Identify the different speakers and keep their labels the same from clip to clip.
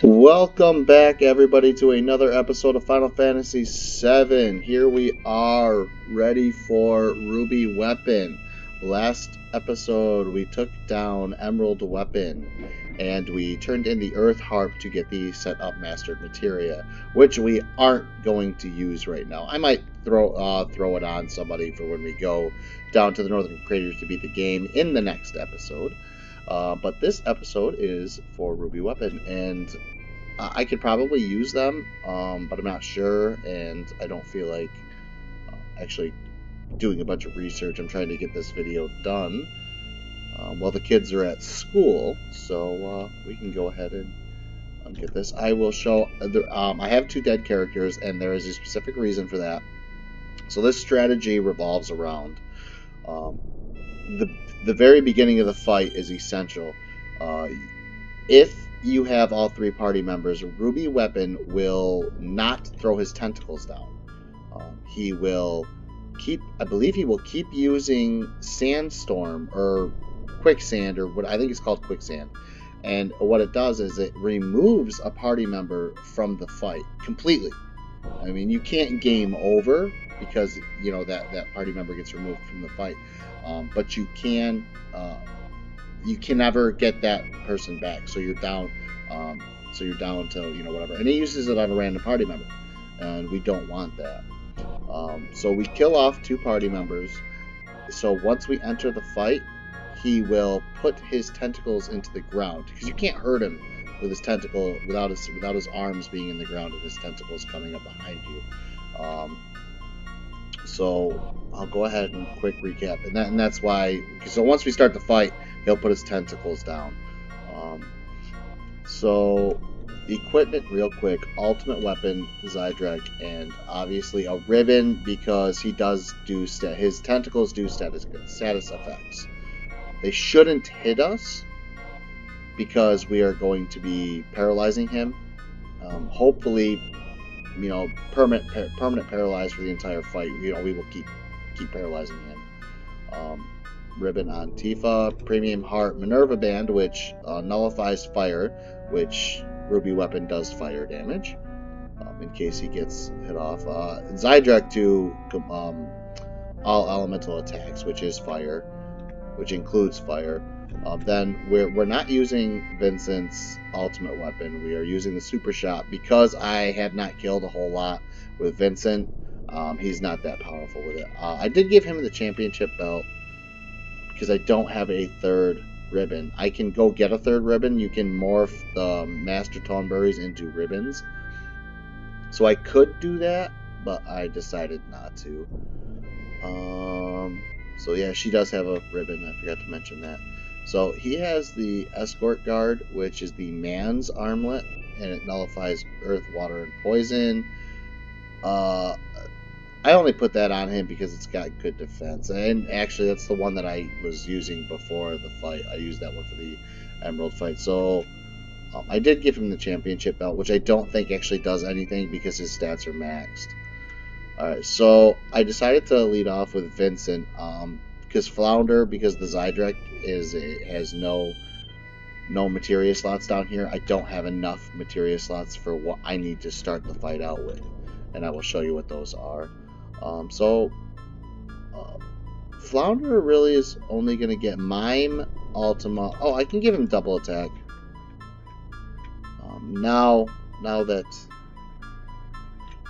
Speaker 1: Welcome back, everybody, to another episode of Final Fantasy VII. Here we are, ready for Ruby Weapon. Last episode, we took down Emerald Weapon, and we turned in the Earth Harp to get the set up Mastered Materia, which we aren't going to use right now. I might throw it on somebody for when we go down to the Northern Craters to beat the game in the next episode. But this episode is for Ruby Weapon, and I could probably use them, but I'm not sure, and I don't feel like actually doing a bunch of research. I'm trying to get this video done while the kids are at school, so we can go ahead and get this. I will show, I have two dead characters, and there is a specific reason for that. So this strategy revolves around the very beginning of the fight is essential. If you have all three party members, Ruby Weapon will not throw his tentacles down. He will I believe he will keep using Sandstorm or Quicksand, or what I think is called Quicksand. And what it does is it removes a party member from the fight completely. I mean, you can't game over because, you know, that party member gets removed from the fight. But you can never get that person back. So you're down. So you're down to, you know, whatever. And he uses it on a random party member, and we don't want that. So we kill off two party members. So once we enter the fight, he will put his tentacles into the ground, because you can't hurt him with his tentacle without his arms being in the ground and his tentacles coming up behind you. So I'll go ahead and quick recap, and that's why. So once we start the fight, he'll put his tentacles down. So equipment, real quick: ultimate weapon, Zydrek, and obviously a ribbon, because he does do his tentacles do status effects. They shouldn't hit us because we are going to be paralyzing him. Hopefully, you know, permanent paralyzed for the entire fight. You know, we will keep paralyzing him. Ribbon on Tifa, Premium Heart, Minerva Band, which nullifies fire, which Ruby Weapon does fire damage in case he gets hit off. Zydrek to all elemental attacks, which is fire, which includes fire. Then we're not using Vincent's ultimate weapon. We are using the Super Shot because I have not killed a whole lot with Vincent. He's not that powerful with it. I did give him the championship belt because I don't have a third ribbon. I can go get a third ribbon. You can morph the Master Tonberries into ribbons. So I could do that, but I decided not to. So yeah, she does have a ribbon. I forgot to mention that. So he has the Escort Guard, which is the man's armlet, and it nullifies earth, water, and poison. I only put that on him because it's got good defense. And actually, that's the one that I was using before the fight. I used that one for the Emerald fight. So I did give him the championship belt, which I don't think actually does anything because his stats are maxed. Alright, so I decided to lead off with Vincent, because Flounder, because the Zydrek has no materia slots down here. I don't have enough materia slots for what I need to start the fight out with, and I will show you what those are. Flounder really is only going to get Mime, Ultima. Oh, I can give him double attack. Now that,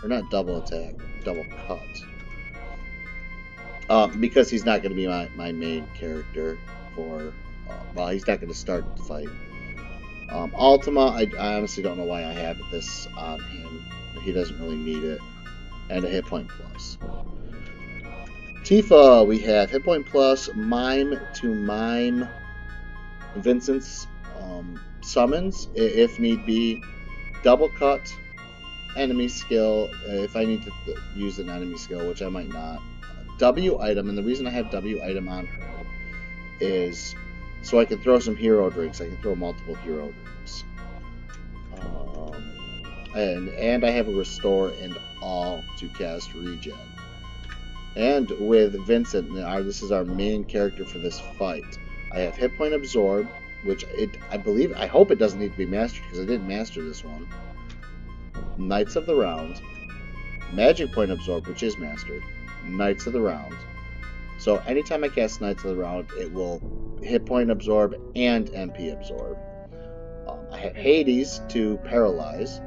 Speaker 1: or not double attack, double cut. Because he's not going to be my main character for, well, he's not going to start the fight. Ultima, I honestly don't know why I have this on him. He doesn't really need it. And a hit point plus. Tifa, we have hit point plus, Mime to Mime Vincent's summons, if need be, double cut, enemy skill, if I need to use an enemy skill, which I might not. W item, and the reason I have W item on her is so I can throw some hero drinks. I can throw multiple hero drinks. And I have a restore and all to cast regen. And with Vincent, this is our main character for this fight. I have hit point absorb, which I hope it doesn't need to be mastered because I didn't master this one. Knights of the Round, Magic Point Absorb, which is mastered, Knights of the Round. So anytime I cast Knights of the Round, it will Hit Point Absorb and MP Absorb. I have Hades to paralyze.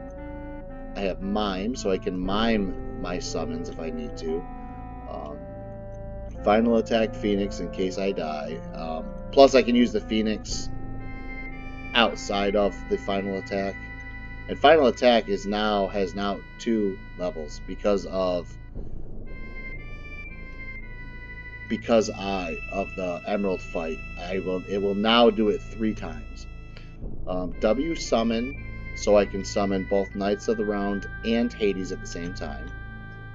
Speaker 1: I have Mime, so I can mime my summons if I need to. Final Attack Phoenix in case I die. Plus, I can use the Phoenix outside of the Final Attack. And Final Attack has now 2 levels because of the Emerald fight. It will now do it 3 times. W summon, so I can summon both Knights of the Round and Hades at the same time,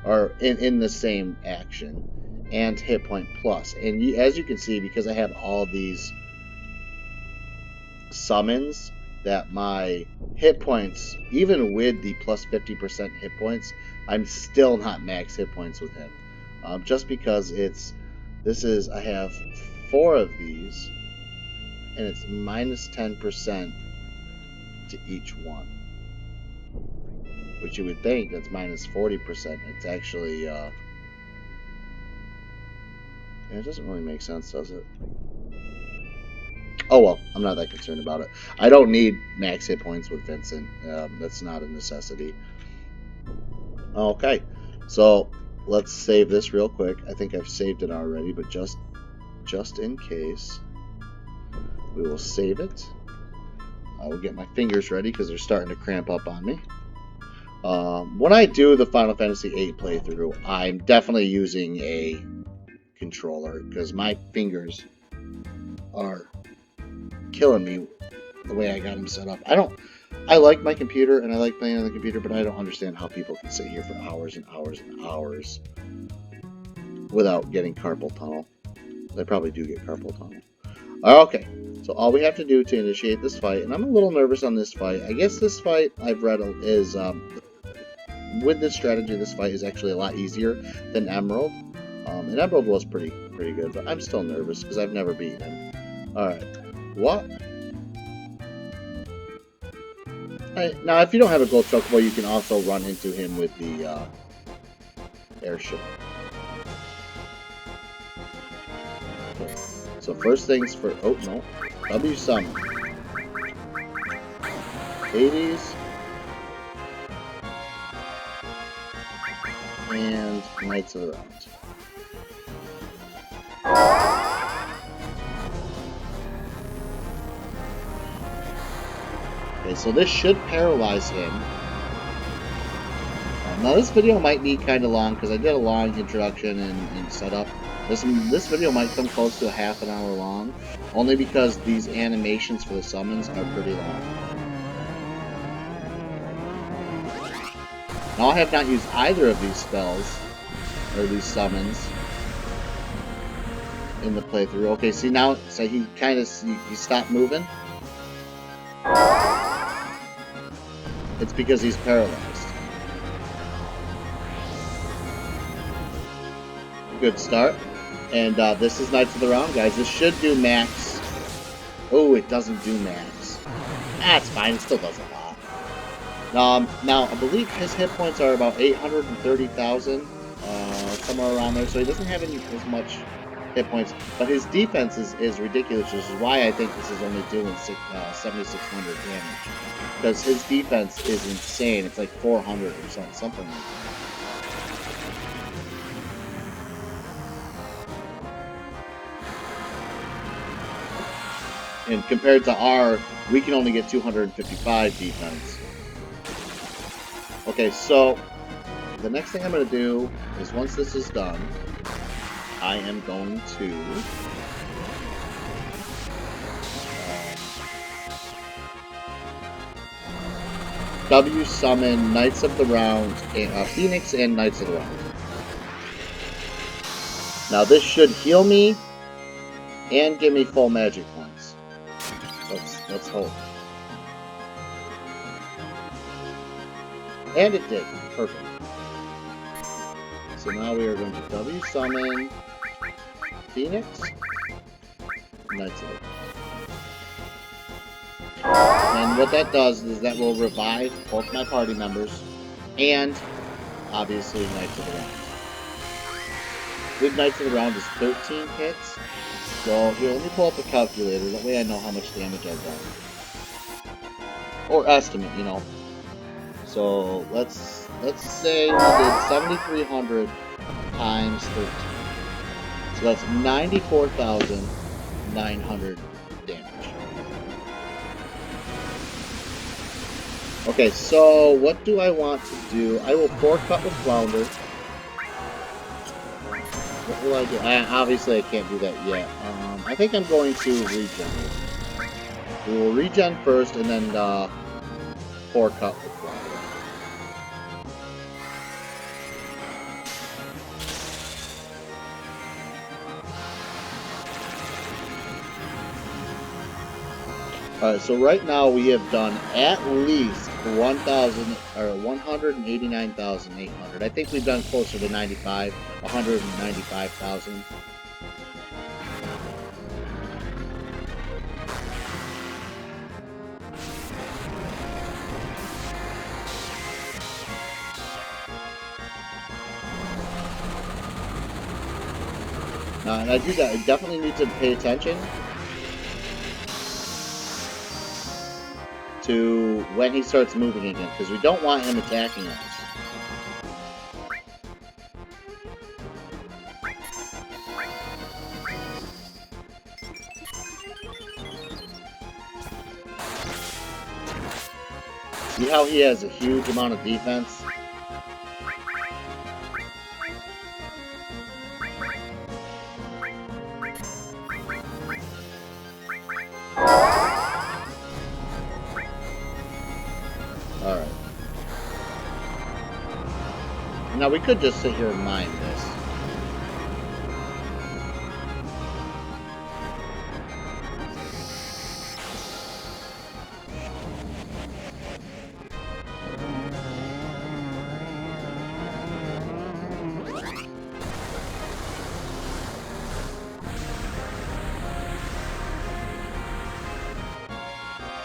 Speaker 1: or in the same action, and Hit Point Plus. And as you can see, because I have all these summons, that my hit points, even with the plus 50% hit points, I'm still not max hit points with him. Just because I have 4 of these, and it's minus 10% to each one. Which you would think that's minus 40%. It's actually, it doesn't really make sense, does it? Oh well, I'm not that concerned about it. I don't need max hit points with Vincent. That's not a necessity. Okay, so let's save this real quick. I think I've saved it already, but just in case, we will save it. I will get my fingers ready because they're starting to cramp up on me. When I do the Final Fantasy VIII playthrough, I'm definitely using a controller because my fingers are killing me the way I got them set up. I like my computer and I like playing on the computer, but I don't understand how people can sit here for hours and hours and hours without getting carpal tunnel. They probably do get carpal tunnel. Okay, so all we have to do to initiate this fight, and I'm a little nervous on this fight. I guess this fight I've read is, with this strategy, this fight is actually a lot easier than Emerald. And Emerald was pretty good, but I'm still nervous because I've never beaten him. Alright, what? Alright, now if you don't have a gold chocobo, you can also run into him with the airship. Okay. So first things first. Oh no, W summon. Hades. And Knights of the Round. Okay, so this should paralyze him. Now this video might be kind of long because I did a long introduction and setup. This video might come close to a half an hour long, only because these animations for the summons are pretty long. Now I have not used either of these spells, or these summons, in the playthrough. Okay, see now, so he kind of, he stopped moving. It's because he's paralyzed. Good start. And this is Knights of the Round, guys. This should do max. Oh, it doesn't do max. That's fine. It still does a lot. Now, I believe his hit points are about 830,000, somewhere around there. So he doesn't have as much hit points. But his defense is ridiculous, which is why I think this is only doing 7,600 damage. Because his defense is insane. It's like 400 or something like that. And compared to R, we can only get 255 defense. Okay, so the next thing I'm going to do is once this is done, I am going to W summon Knights of the Round, Phoenix and Knights of the Round. Now this should heal me and give me full magic points. Let's hope. And it did. Perfect. So now we are going to W summon Phoenix, Knights of the Round. And what that does is that will revive both my party members and, obviously, Knights of the Round. With Knights of the Round is 13 hits. So here, let me pull up a calculator. That way I know how much damage I've done. Or estimate, you know. So let's say we did 7,300 times 13. So that's 94,900 damage. Okay, so what do I want to do? I will 4-cut with Flounder. What will I do? Obviously, I can't do that yet. I think I'm going to regen. We will regen first, and then 4-cut with Flounder. Alright, so right now we have done at least 189,800. I think we've done closer to 195,000. And I do that. I definitely need to pay attention to when he starts moving again, because we don't want him attacking us. See how he has a huge amount of defense? Alright. Now we could just sit here and mine this.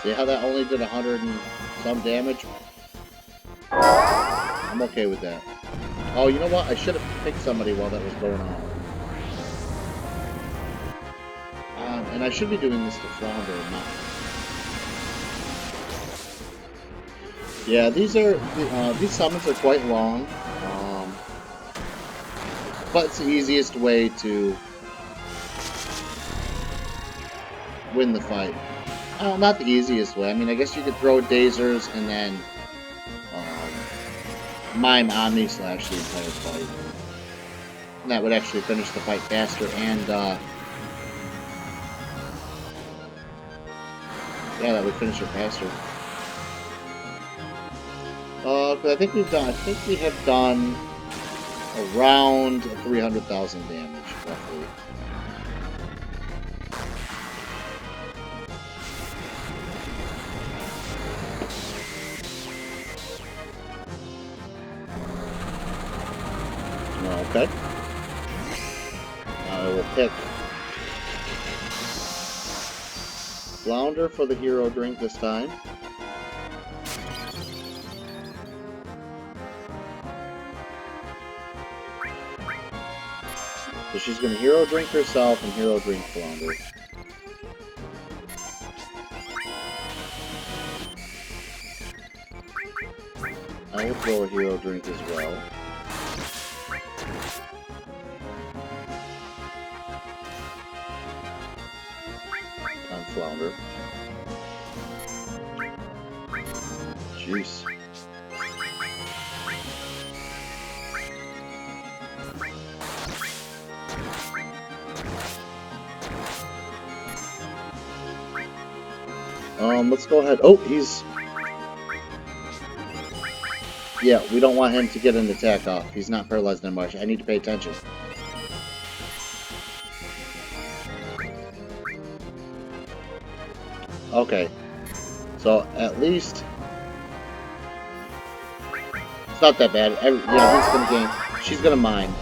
Speaker 1: See how that only did 100 and some damage? I'm okay with that. Oh, you know what? I should have picked somebody while that was going on. And I should be doing this to Flounder and not. Yeah, these summons are quite long. But it's the easiest way to win the fight. Not the easiest way. I mean, I guess you could throw Dazers and then mime Omni Slash the entire fight. And that would actually finish the fight faster and, yeah, that would finish it faster. But I think we have done around 300,000 damage, roughly. Okay. I will pick Flounder for the hero drink this time. So she's going to hero drink herself and hero drink Flounder. I will throw a hero drink as well. On Flounder. Jeez. Let's go ahead. Oh, he's... Yeah, we don't want him to get an attack off. He's not paralyzed anymore. I need to pay attention. Okay. So, at least... It's not that bad. Yeah, he's gonna gain... She's gonna mine.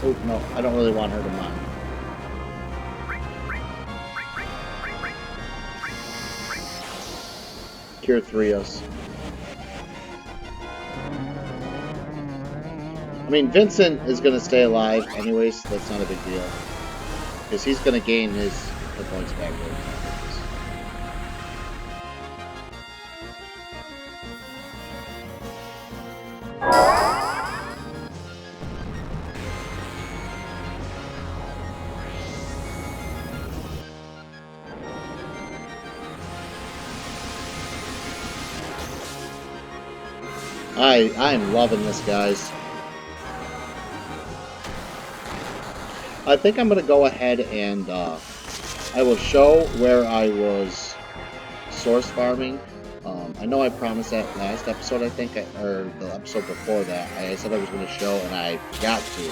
Speaker 1: Oh, no. I don't really want her to mine. Cure 3 us. I mean, Vincent is going to stay alive anyways, so that's not a big deal. Because he's going to gain his hit points back there. I'm loving this, guys. I think I'm going to go ahead and I will show where I was source farming. I know I promised that last episode, I think, or the episode before that. I said I was going to show, and I got to.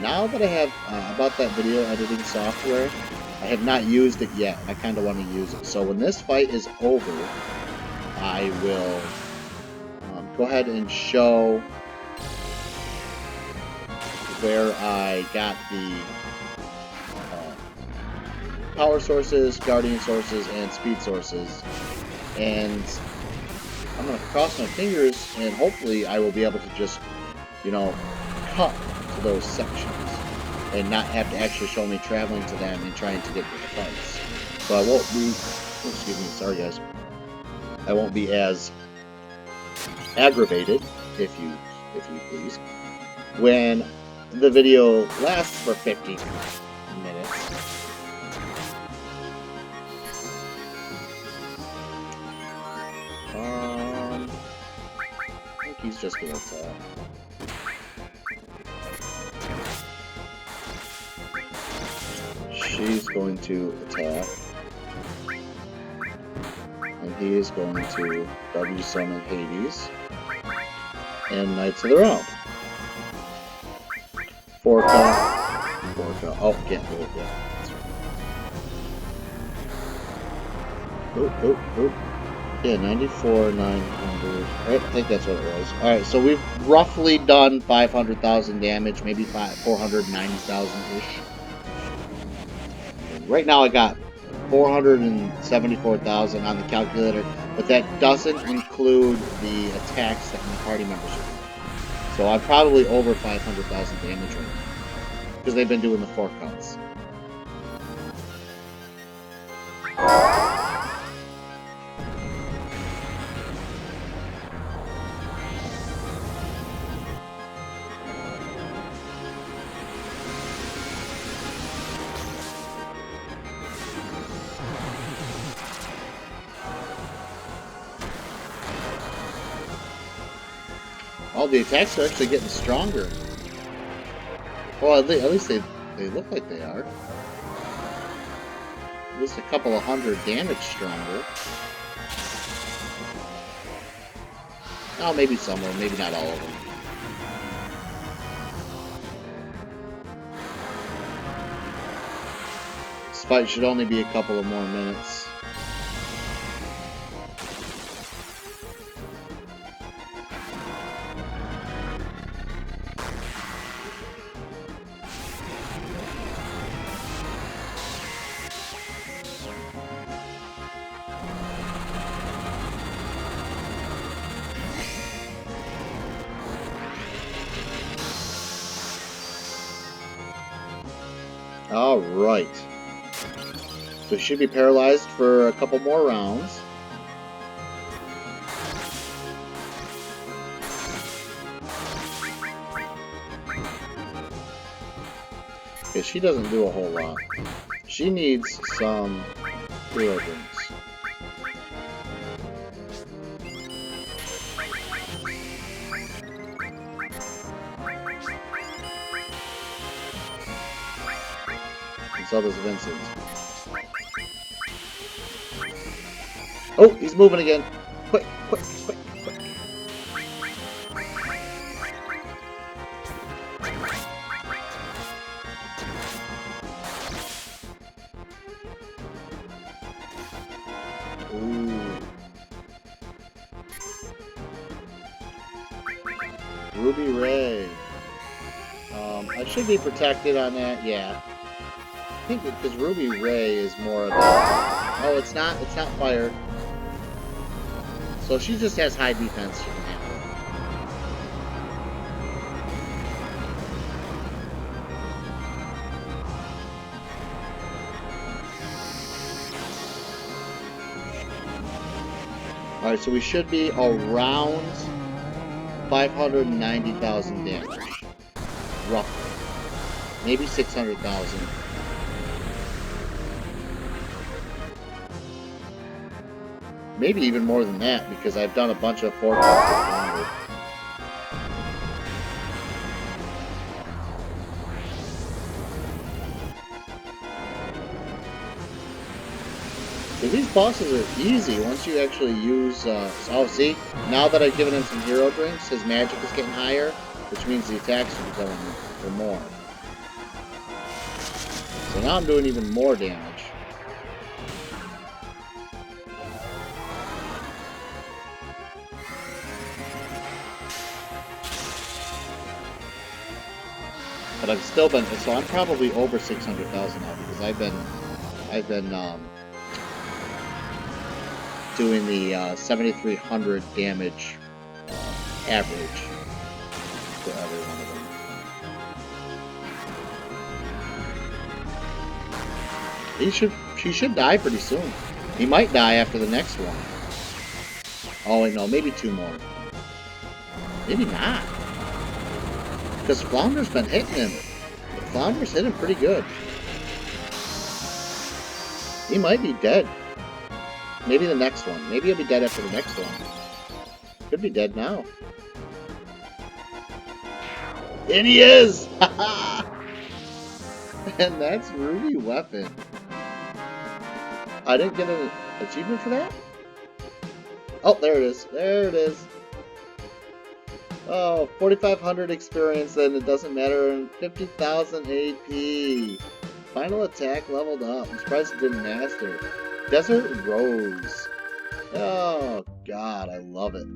Speaker 1: Now that I have about that video editing software, I have not used it yet, and I kind of want to use it. So when this fight is over, I will go ahead and show where I got the power sources, guardian sources, and speed sources. And I'm going to cross my fingers, and hopefully I will be able to just, you know, cut to those sections and not have to actually show me traveling to them and trying to get to the fights. So I won't be, oh, excuse me, sorry guys, I won't be as aggravated, if you please, when the video lasts for 50 minutes. I think he's just gonna attack. She's going to attack. And he is going to W summon Hades. And Knights of the Realm. 4 count. 4 count. Oh, can't do it yet. Oop, oop, oop. Yeah, 94, 900. Right, I think that's what it was. Alright, so we've roughly done 500,000 damage, maybe 490,000-ish. Right now I got 474,000 on the calculator, but that doesn't include the attacks that my party members are doing. So I'm probably over 500,000 damage right now, because they've been doing the 4 counts. All the attacks are actually getting stronger. Well, at least they look like they are. At least a couple of hundred damage stronger. Oh, maybe some of them, maybe not all of them. This fight should only be a couple of more minutes. Alright. So he should be paralyzed for a couple more rounds. Okay, she doesn't do a whole lot. She needs some hero drinks. So does Vincent. Oh, he's moving again. Quick, quick, quick, quick. Ooh. Ruby Ray. I should be protected on that, yeah. I think because Ruby Ray is more of a... Oh, it's not fire. So she just has high defense. She can handle it. Alright, so we should be around 590,000 damage. Roughly. Maybe 600,000. Maybe even more than that, because I've done a bunch of forecasts with Flounder. These bosses are easy once you actually use, oh see, now that I've given him some hero drinks, his magic is getting higher, which means the attacks are going for more. So now I'm doing even more damage. But I've still been, so I'm probably over 600,000 now, because I've been doing the 7,300 damage average for every one of them. He should die pretty soon. He might die after the next one. Oh wait, no, maybe 2 more. Maybe not. Because Flounder's been hitting him. Flounder's hit him pretty good. He might be dead. Maybe the next one. Maybe he'll be dead after the next one. Could be dead now. And he is! And that's Ruby Weapon. I didn't get an achievement for that? Oh, there it is. There it is. Oh, 4,500 experience, and it doesn't matter, and 50,000 AP. Final attack leveled up. I'm surprised it didn't master. Desert Rose. Oh, God, I love it.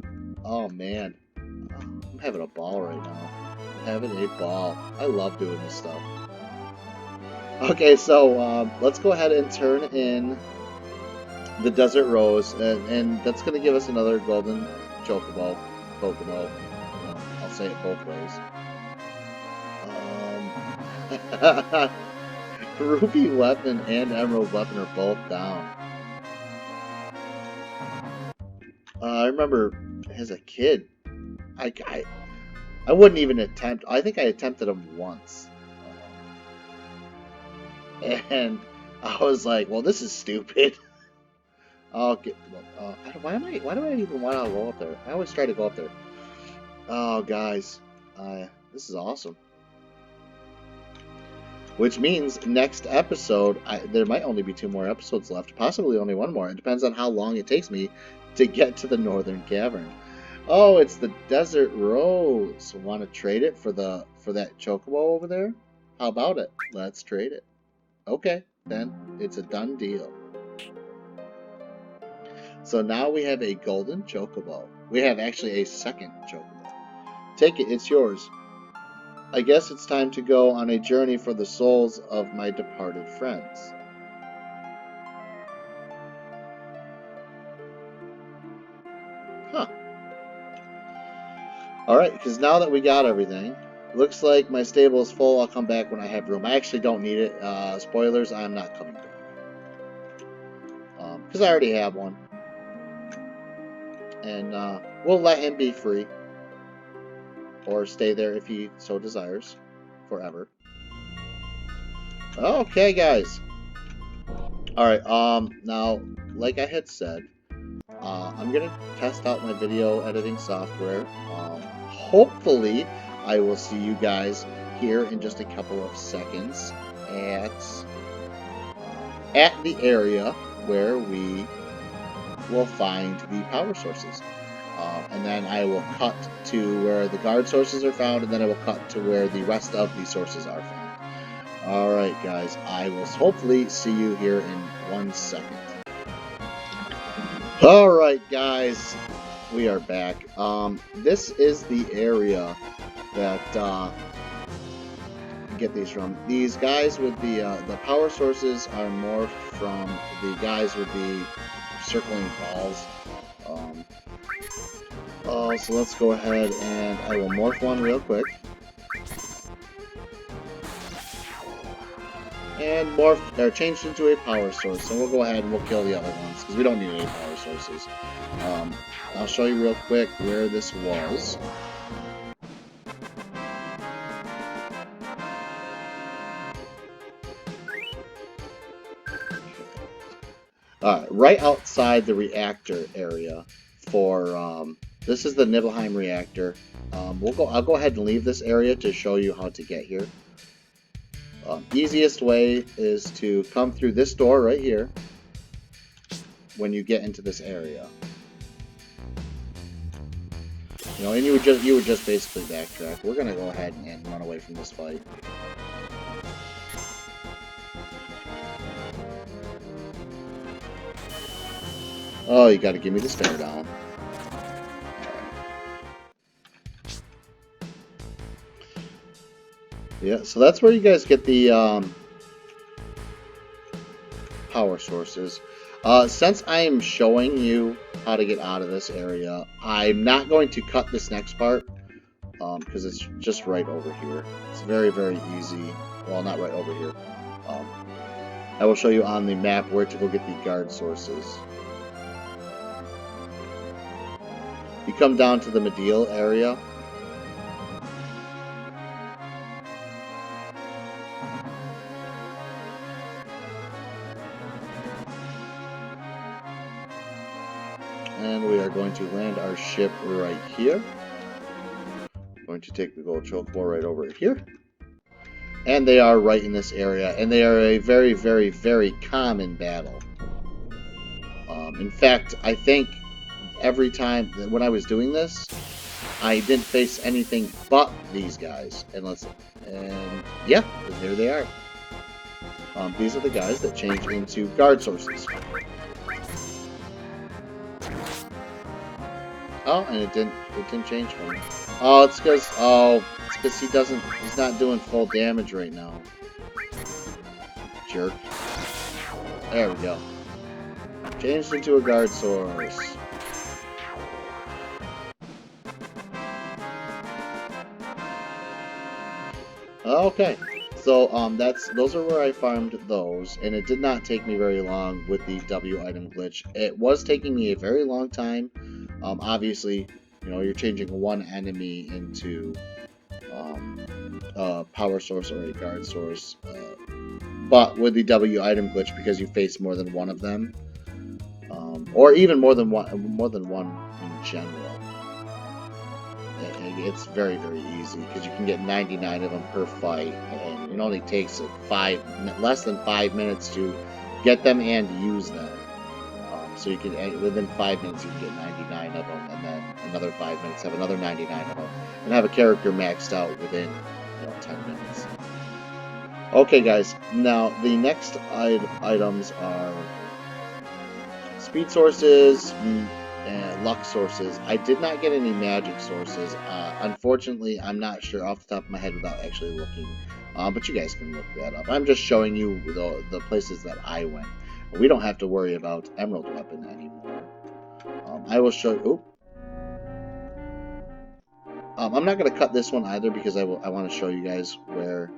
Speaker 1: Oh, man. I'm having a ball right now. I'm having a ball. I love doing this stuff. Okay, so let's go ahead and turn in the Desert Rose, and that's going to give us another golden chocobo. Kokomo. I'll say it both ways. Ruby Weapon and Emerald Weapon are both down. I remember as a kid, I wouldn't even attempt. I think I attempted them once, and I was like, "Well, this is stupid." Why do I even want to go up there? I always try to go up there. Oh, guys, this is awesome. Which means next episode, there might only be 2 more episodes left, possibly only 1 more. It depends on how long it takes me to get to the Northern Cavern. Oh, it's the Desert Rose. Want to trade it for that chocobo over there? How about it? Let's trade it. Okay, then it's a done deal. So now we have a golden chocobo. We have actually a second chocobo. Take it, it's yours. I guess it's time to go on a journey for the souls of my departed friends. Huh. Alright, because now that we got everything, looks like my stable is full. I'll come back when I have room. I actually don't need it. Spoilers, I'm not coming back. Because I already have one. And we'll let him be free. Or stay there if he so desires. Forever. Okay, guys. Alright, now, like I had said, I'm going to test out my video editing software. Hopefully, I will see you guys here in just a couple of seconds at the area where we will find the power sources. And then I will cut to where the guard sources are found, and then I will cut to where the rest of the sources are found. Alright, guys, I will hopefully see you here in 1 second. Alright, guys, we are back. This is the area that get these from. These guys with the power sources are more from the guys with the circling balls. So let's go ahead and I will morph one real quick. And morph, or changed into a power source. So we'll go ahead and we'll kill the other ones, because we don't need any power sources. I'll show you real quick where this was. Right outside the reactor area for, this is the Nibelheim reactor. I'll go ahead and leave this area to show you how to get here. Easiest way is to come through this door right here when you get into this area. You know, and you would just basically backtrack. We're gonna go ahead and run away from this fight. Oh, you gotta give me the stare down. Yeah, so that's where you guys get the power sources. Since I am showing you how to get out of this area, I'm not going to cut this next part because it's just right over here. It's very, very easy. Well, not right over here. I will show you on the map where to go get the guard sources. You come down to the Medial area. And we are going to land our ship right here. Going to take the gold chocobo right over here. And they are right in this area. And they are a very, very, very common battle. In fact, I think every time when I was doing this, I didn't face anything but these guys. And yeah, there they are. These are the guys that change into guard sources. Oh, and it didn't change for me. Oh, it's because he's not doing full damage right now. Jerk. There we go. Changed into a guard source. Okay. So those are where I farmed those, and it did not take me very long with the W item glitch. It was taking me a very long time. Obviously, you know, you're changing one enemy into a power source or a guard source, but with the W item glitch, because you face more than one of them, or even more than one in general. It's very, very easy because you can get 99 of them per fight, and it only takes less than 5 minutes to get them and use them. So you can, within 5 minutes, you can get 99 of them, and then another 5 minutes, have another 99 of them, and have a character maxed out within 10 minutes. Okay, guys. Now the next items are speed sources. And luck sources. I did not get any magic sources. Unfortunately, I'm not sure off the top of my head without actually looking. But you guys can look that up. I'm just showing you the places that I went. We don't have to worry about Emerald Weapon anymore. I will show you. I'm not going to cut this one either because I want to show you guys where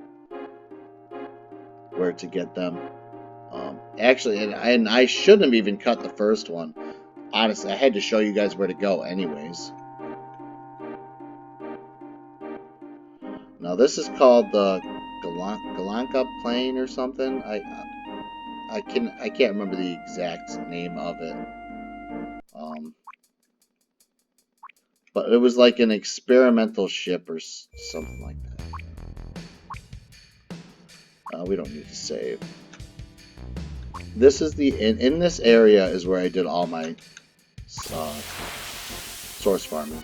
Speaker 1: to get them. Actually, and I shouldn't have even cut the first one. Honestly, I had to show you guys where to go anyways. Now this is called the Galanka Plain or something. I can't remember the exact name of it. But it was like an experimental ship or something like that. We don't need to save. This is in this area is where I did all my source farming.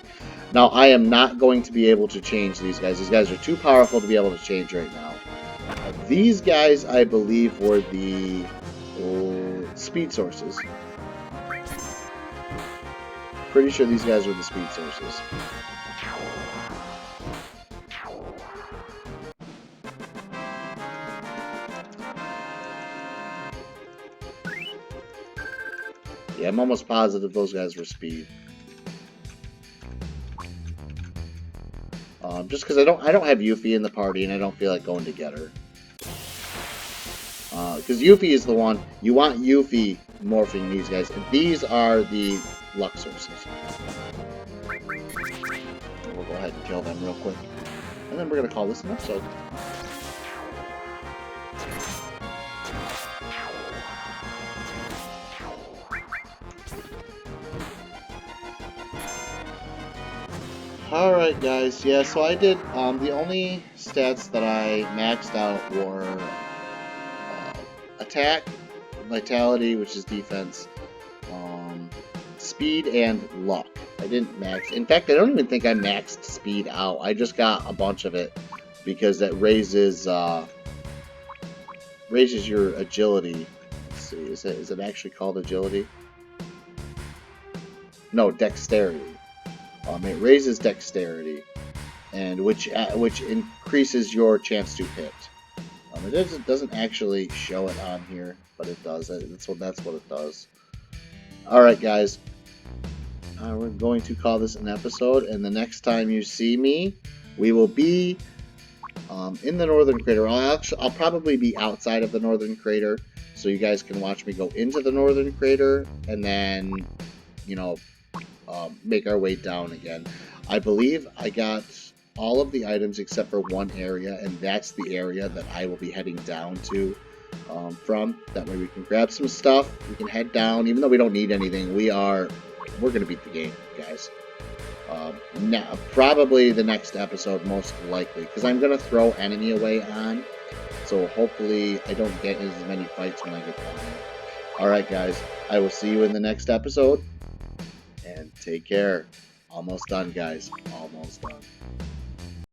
Speaker 1: Now, I am not going to be able to change these guys. These guys are too powerful to be able to change right now. These guys, I believe, were the speed sources. Pretty sure these guys were the speed sources. Yeah, I'm almost positive those guys were speed. Just because I don't have Yuffie in the party and I don't feel like going to get her. Because Yuffie is the one, you want Yuffie morphing these guys. And these are the luck sources. We'll go ahead and kill them real quick. And then we're going to call this an episode. Alright guys, yeah, so I did, the only stats that I maxed out were attack, vitality, which is defense, speed, and luck. I didn't max, in fact, I don't even think I maxed speed out. I just got a bunch of it because it raises your agility. Let's see, is it actually called agility? No, dexterity. It raises dexterity, and which increases your chance to hit. It doesn't actually show it on here, but it does. That's what it does. All right, guys, we're going to call this an episode, and the next time you see me, we will be in the Northern Crater. I'll probably be outside of the Northern Crater, so you guys can watch me go into the Northern Crater, and then, you know, make our way down again. I believe I got all of the items except for one area, and that's the area that I will be heading down to from. That way we can grab some stuff, we can head down, even though we don't need anything. We're gonna beat the game, guys. Now, probably the next episode, most likely, because I'm gonna throw enemy away on, so hopefully I don't get as many fights when I get down there. Alright guys, I will see you in the next episode. And take care. Almost done, guys. Almost done.